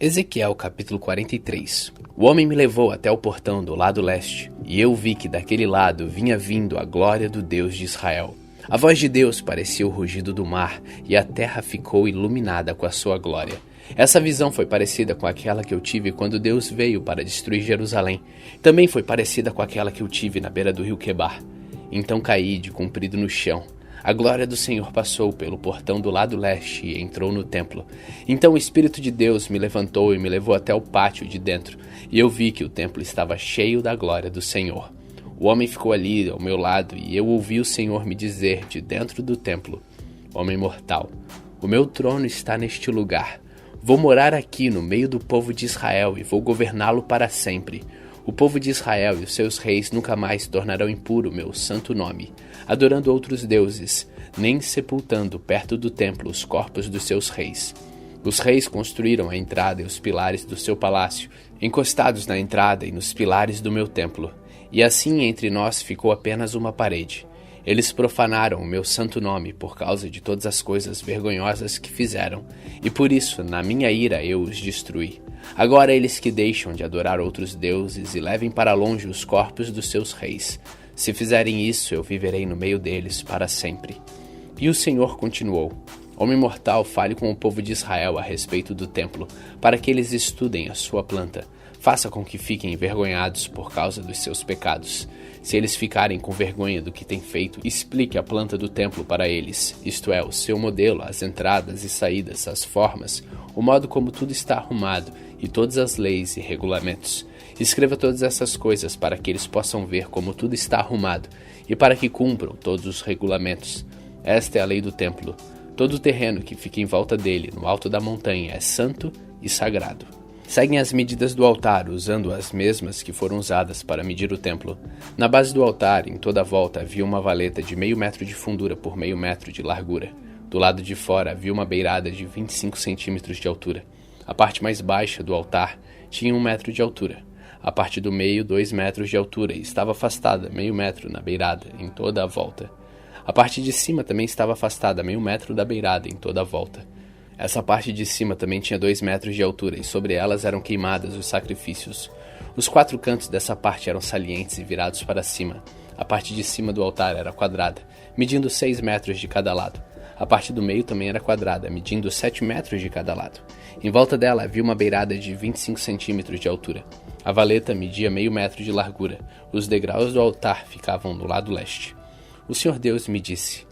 Ezequiel capítulo 43. O homem me levou até o portão do lado leste, e eu vi que daquele lado vinha vindo a glória do Deus de Israel. A voz de Deus parecia o rugido do mar, e a terra ficou iluminada com a sua glória. Essa visão foi parecida com aquela que eu tive quando Deus veio para destruir Jerusalém. Também foi parecida com aquela que eu tive na beira do rio Quebar. Então caí de comprido no chão. A glória do Senhor passou pelo portão do lado leste e entrou no templo. Então o Espírito de Deus me levantou e me levou até o pátio de dentro, e eu vi que o templo estava cheio da glória do Senhor. O homem ficou ali ao meu lado, e eu ouvi o Senhor me dizer de dentro do templo: Homem mortal, o meu trono está neste lugar. Vou morar aqui no meio do povo de Israel e vou governá-lo para sempre. O povo de Israel e os seus reis nunca mais tornarão impuro o meu santo nome, adorando outros deuses, nem sepultando perto do templo os corpos dos seus reis. Os reis construíram a entrada e os pilares do seu palácio, encostados na entrada e nos pilares do meu templo, e assim entre nós ficou apenas uma parede. Eles profanaram o meu santo nome por causa de todas as coisas vergonhosas que fizeram, e por isso, na minha ira, eu os destruí. Agora eles que deixam de adorar outros deuses e levem para longe os corpos dos seus reis. Se fizerem isso, eu viverei no meio deles para sempre. E o Senhor continuou: Homem mortal, fale com o povo de Israel a respeito do templo, para que eles estudem a sua planta. Faça com que fiquem envergonhados por causa dos seus pecados. Se eles ficarem com vergonha do que têm feito, explique a planta do templo para eles, isto é, o seu modelo, as entradas e saídas, as formas, o modo como tudo está arrumado e todas as leis e regulamentos. Escreva todas essas coisas para que eles possam ver como tudo está arrumado e para que cumpram todos os regulamentos. Esta é a lei do templo. Todo o terreno que fica em volta dele, no alto da montanha, é santo e sagrado. Seguem as medidas do altar, usando as mesmas que foram usadas para medir o templo. Na base do altar, em toda a volta, havia uma valeta de 0,5 metro de fundura por 0,5 metro de largura. Do lado de fora havia uma beirada de 25 centímetros de altura. A parte mais baixa do altar tinha 1 metro de altura. A parte do meio, 2 metros de altura, e estava afastada 0,5 metro na beirada, em toda a volta. A parte de cima também estava afastada 0,5 metro da beirada, em toda a volta. Essa parte de cima também tinha 2 metros de altura, e sobre elas eram queimadas os sacrifícios. Os 4 cantos dessa parte eram salientes e virados para cima. A parte de cima do altar era quadrada, medindo 6 metros de cada lado. A parte do meio também era quadrada, medindo 7 metros de cada lado. Em volta dela havia uma beirada de 25 centímetros de altura. A valeta media 0,5 metro de largura. Os degraus do altar ficavam do lado leste. O Senhor Deus me disse: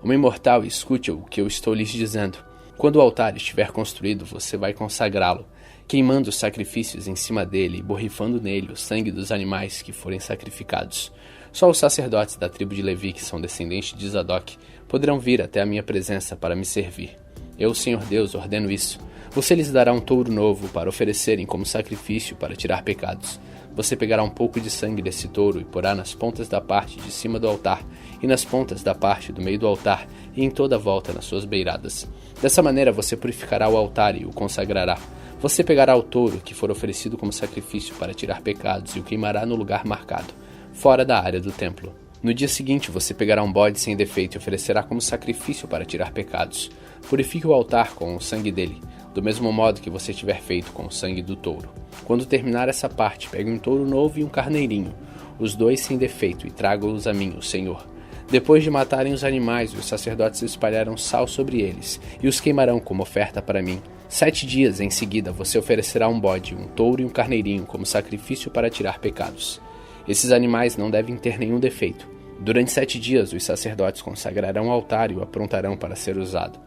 Homem mortal, escute o que eu estou lhes dizendo. Quando o altar estiver construído, você vai consagrá-lo, queimando os sacrifícios em cima dele e borrifando nele o sangue dos animais que forem sacrificados. Só os sacerdotes da tribo de Levi, que são descendentes de Zadok, poderão vir até a minha presença para me servir. Eu, Senhor Deus, ordeno isso. Você lhes dará um touro novo para oferecerem como sacrifício para tirar pecados. Você pegará um pouco de sangue desse touro e porá nas pontas da parte de cima do altar e nas pontas da parte do meio do altar e em toda a volta nas suas beiradas. Dessa maneira você purificará o altar e o consagrará. Você pegará o touro que for oferecido como sacrifício para tirar pecados e o queimará no lugar marcado, fora da área do templo. No dia seguinte você pegará um bode sem defeito e oferecerá como sacrifício para tirar pecados. Purifique o altar com o sangue dele, do mesmo modo que você tiver feito com o sangue do touro. Quando terminar essa parte, pegue um touro novo e um carneirinho, os 2 sem defeito, e traga-os a mim, o Senhor. Depois de matarem os animais, os sacerdotes espalharão sal sobre eles, e os queimarão como oferta para mim. 7 dias em seguida você oferecerá um bode, um touro e um carneirinho como sacrifício para tirar pecados. Esses animais não devem ter nenhum defeito. Durante 7 dias os sacerdotes consagrarão o altar e o aprontarão para ser usado.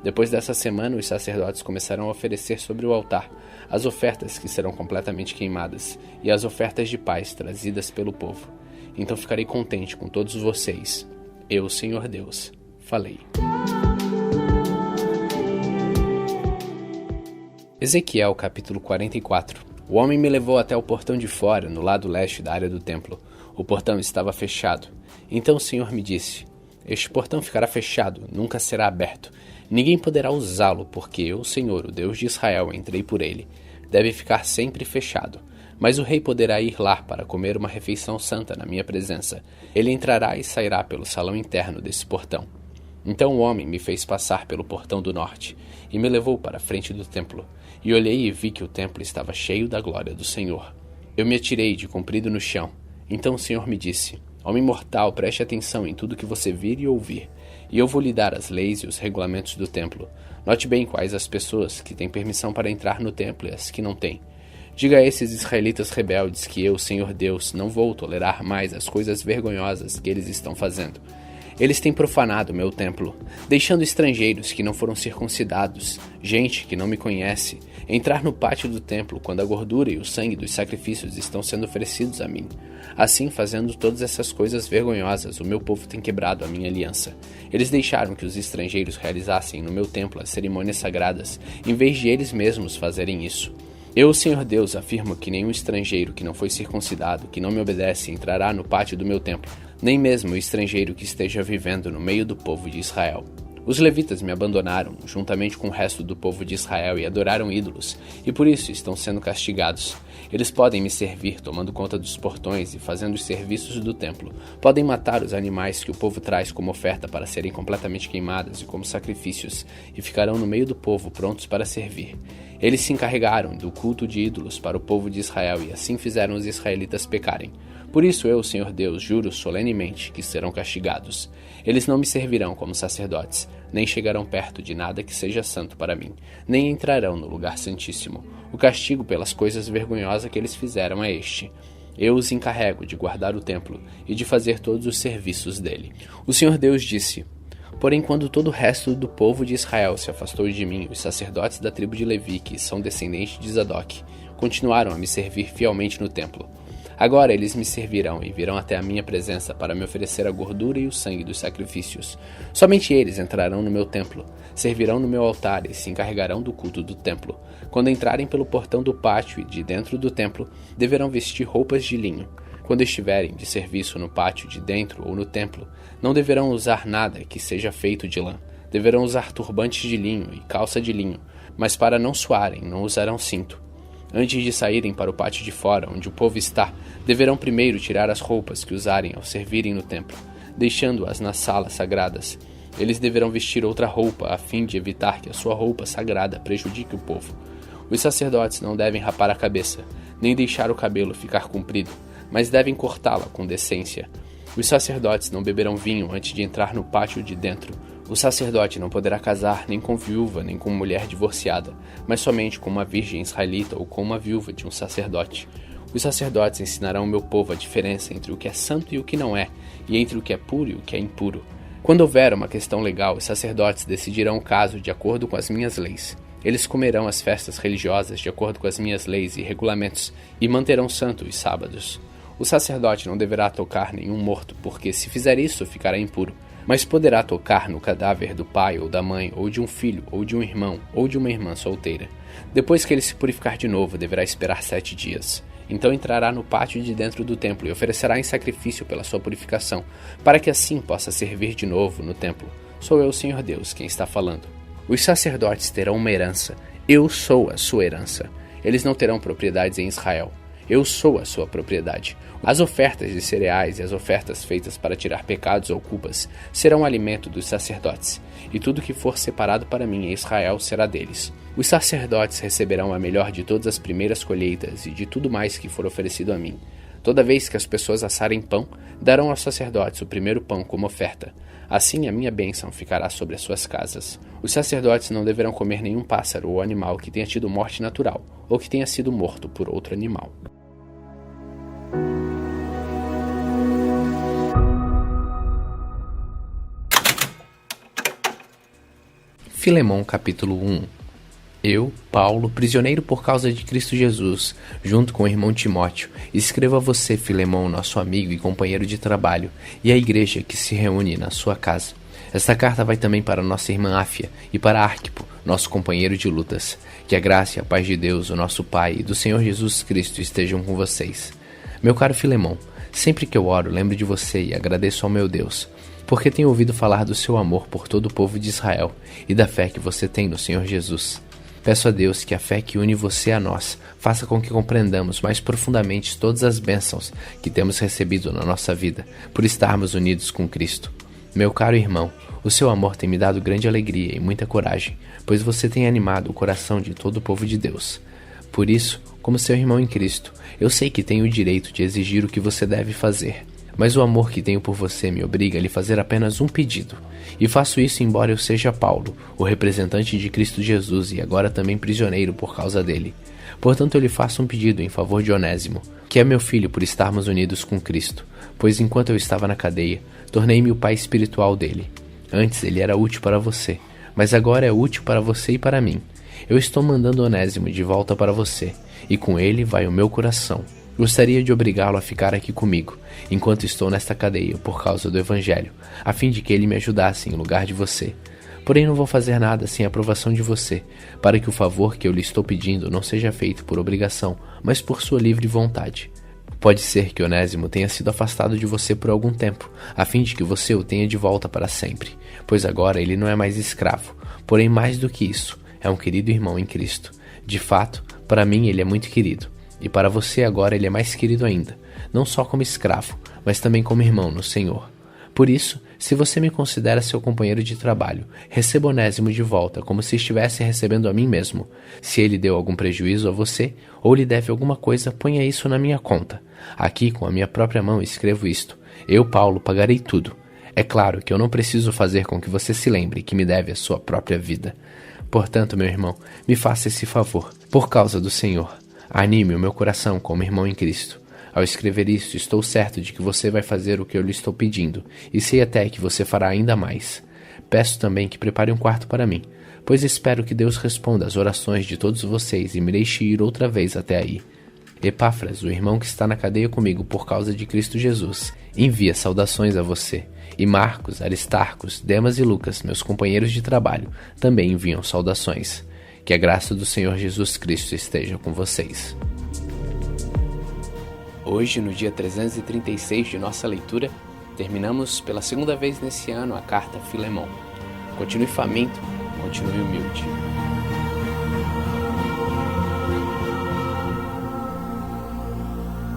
Depois dessa semana, os sacerdotes começarão a oferecer sobre o altar as ofertas que serão completamente queimadas e as ofertas de paz trazidas pelo povo. Então ficarei contente com todos vocês. Eu, Senhor Deus, falei. Ezequiel capítulo 44. O homem me levou até o portão de fora, no lado leste da área do templo. O portão estava fechado. Então o Senhor me disse: Este portão ficará fechado, nunca será aberto. Ninguém poderá usá-lo, porque eu, Senhor, o Deus de Israel, entrei por ele. Deve ficar sempre fechado. Mas o rei poderá ir lá para comer uma refeição santa na minha presença. Ele entrará e sairá pelo salão interno desse portão. Então o homem me fez passar pelo portão do norte e me levou para a frente do templo. E olhei e vi que o templo estava cheio da glória do Senhor. Eu me atirei de comprido no chão. Então o Senhor me disse: Homem mortal, preste atenção em tudo que você vir e ouvir, e eu vou lhe dar as leis e os regulamentos do templo. Note bem quais as pessoas que têm permissão para entrar no templo e as que não têm. Diga a esses israelitas rebeldes que eu, Senhor Deus, não vou tolerar mais as coisas vergonhosas que eles estão fazendo. Eles têm profanado meu templo, deixando estrangeiros que não foram circuncidados, gente que não me conhece, entrar no pátio do templo quando a gordura e o sangue dos sacrifícios estão sendo oferecidos a mim. Assim, fazendo todas essas coisas vergonhosas, o meu povo tem quebrado a minha aliança. Eles deixaram que os estrangeiros realizassem no meu templo as cerimônias sagradas, em vez de eles mesmos fazerem isso. Eu, Senhor Deus, afirmo que nenhum estrangeiro que não foi circuncidado, que não me obedece, entrará no pátio do meu templo, nem mesmo o estrangeiro que esteja vivendo no meio do povo de Israel. Os levitas me abandonaram, juntamente com o resto do povo de Israel, e adoraram ídolos, e por isso estão sendo castigados. Eles podem me servir tomando conta dos portões e fazendo os serviços do templo. Podem matar os animais que o povo traz como oferta para serem completamente queimados e como sacrifícios, e ficarão no meio do povo prontos para servir. Eles se encarregaram do culto de ídolos para o povo de Israel e assim fizeram os israelitas pecarem. Por isso eu, Senhor Deus, juro solenemente que serão castigados. Eles não me servirão como sacerdotes, nem chegarão perto de nada que seja santo para mim, nem entrarão no lugar santíssimo. O castigo pelas coisas vergonhosas que eles fizeram é este: eu os encarrego de guardar o templo e de fazer todos os serviços dele. O Senhor Deus disse: Porém, quando todo o resto do povo de Israel se afastou de mim, os sacerdotes da tribo de Levi, que são descendentes de Zadok, continuaram a me servir fielmente no templo. Agora eles me servirão e virão até a minha presença para me oferecer a gordura e o sangue dos sacrifícios. Somente eles entrarão no meu templo, servirão no meu altar e se encarregarão do culto do templo. Quando entrarem pelo portão do pátio e de dentro do templo, deverão vestir roupas de linho. Quando estiverem de serviço no pátio de dentro ou no templo, não deverão usar nada que seja feito de lã. Deverão usar turbantes de linho e calça de linho, mas para não suarem, não usarão cinto. Antes de saírem para o pátio de fora, onde o povo está, deverão primeiro tirar as roupas que usarem ao servirem no templo, deixando-as nas salas sagradas. Eles deverão vestir outra roupa, a fim de evitar que a sua roupa sagrada prejudique o povo. Os sacerdotes não devem rapar a cabeça, nem deixar o cabelo ficar comprido, mas devem cortá-la com decência. Os sacerdotes não beberão vinho antes de entrar no pátio de dentro. O sacerdote não poderá casar nem com viúva nem com mulher divorciada, mas somente com uma virgem israelita ou com uma viúva de um sacerdote. Os sacerdotes ensinarão ao meu povo a diferença entre o que é santo e o que não é, e entre o que é puro e o que é impuro. Quando houver uma questão legal, os sacerdotes decidirão o caso de acordo com as minhas leis. Eles comerão as festas religiosas de acordo com as minhas leis e regulamentos, e manterão santos os sábados. O sacerdote não deverá tocar nenhum morto, porque se fizer isso, ficará impuro. Mas poderá tocar no cadáver do pai ou da mãe, ou de um filho, ou de um irmão, ou de uma irmã solteira. Depois que ele se purificar de novo, deverá esperar 7 dias. Então entrará no pátio de dentro do templo e oferecerá em sacrifício pela sua purificação, para que assim possa servir de novo no templo. Sou eu, Senhor Deus, quem está falando. Os sacerdotes terão uma herança. Eu sou a sua herança. Eles não terão propriedades em Israel. Eu sou a sua propriedade. As ofertas de cereais e as ofertas feitas para tirar pecados ou culpas serão alimento dos sacerdotes, e tudo que for separado para mim em Israel será deles. Os sacerdotes receberão a melhor de todas as primeiras colheitas e de tudo mais que for oferecido a mim. Toda vez que as pessoas assarem pão, darão aos sacerdotes o primeiro pão como oferta. Assim a minha bênção ficará sobre as suas casas. Os sacerdotes não deverão comer nenhum pássaro ou animal que tenha tido morte natural, ou que tenha sido morto por outro animal. Filemão capítulo 1. Eu, Paulo, prisioneiro por causa de Cristo Jesus, junto com o irmão Timóteo, escrevo a você, Filemão, nosso amigo e companheiro de trabalho, e à igreja que se reúne na sua casa. Esta carta vai também para nossa irmã Áfia e para Arquipo, nosso companheiro de lutas. Que a graça e a paz de Deus, o nosso Pai, e do Senhor Jesus Cristo estejam com vocês. Meu caro Filemão, sempre que eu oro, lembro de você e agradeço ao meu Deus, porque tenho ouvido falar do seu amor por todo o povo de Israel e da fé que você tem no Senhor Jesus. Peço a Deus que a fé que une você a nós faça com que compreendamos mais profundamente todas as bênçãos que temos recebido na nossa vida, por estarmos unidos com Cristo. Meu caro irmão, o seu amor tem me dado grande alegria e muita coragem, pois você tem animado o coração de todo o povo de Deus. Por isso, como seu irmão em Cristo, eu sei que tenho o direito de exigir o que você deve fazer. Mas o amor que tenho por você me obriga a lhe fazer apenas um pedido. E faço isso embora eu seja Paulo, o representante de Cristo Jesus e agora também prisioneiro por causa dele. Portanto, eu lhe faço um pedido em favor de Onésimo, que é meu filho por estarmos unidos com Cristo, pois enquanto eu estava na cadeia, tornei-me o pai espiritual dele. Antes ele era útil para você, mas agora é útil para você e para mim. Eu estou mandando Onésimo de volta para você, e com ele vai o meu coração. Gostaria de obrigá-lo a ficar aqui comigo, enquanto estou nesta cadeia por causa do Evangelho, a fim de que ele me ajudasse em lugar de você. Porém não vou fazer nada sem a aprovação de você, para que o favor que eu lhe estou pedindo não seja feito por obrigação, mas por sua livre vontade. Pode ser que Onésimo tenha sido afastado de você por algum tempo, a fim de que você o tenha de volta para sempre, pois agora ele não é mais escravo, porém mais do que isso, é um querido irmão em Cristo. De fato, para mim ele é muito querido. E para você agora ele é mais querido ainda, não só como escravo, mas também como irmão no Senhor. Por isso, se você me considera seu companheiro de trabalho, receba Onésimo de volta como se estivesse recebendo a mim mesmo. Se ele deu algum prejuízo a você, ou lhe deve alguma coisa, ponha isso na minha conta. Aqui, com a minha própria mão, escrevo isto. Eu, Paulo, pagarei tudo. É claro que eu não preciso fazer com que você se lembre que me deve a sua própria vida. Portanto, meu irmão, me faça esse favor, por causa do Senhor. Anime o meu coração como irmão em Cristo. Ao escrever isso, estou certo de que você vai fazer o que eu lhe estou pedindo, e sei até que você fará ainda mais. Peço também que prepare um quarto para mim, pois espero que Deus responda às orações de todos vocês e me deixe ir outra vez até aí. Epáfras, o irmão que está na cadeia comigo por causa de Cristo Jesus, envia saudações a você. E Marcos, Aristarcos, Demas e Lucas, meus companheiros de trabalho, também enviam saudações. Que a graça do Senhor Jesus Cristo esteja com vocês. Hoje, no dia 336 de nossa leitura, terminamos pela segunda vez nesse ano a carta a Filemon. Continue faminto, continue humilde.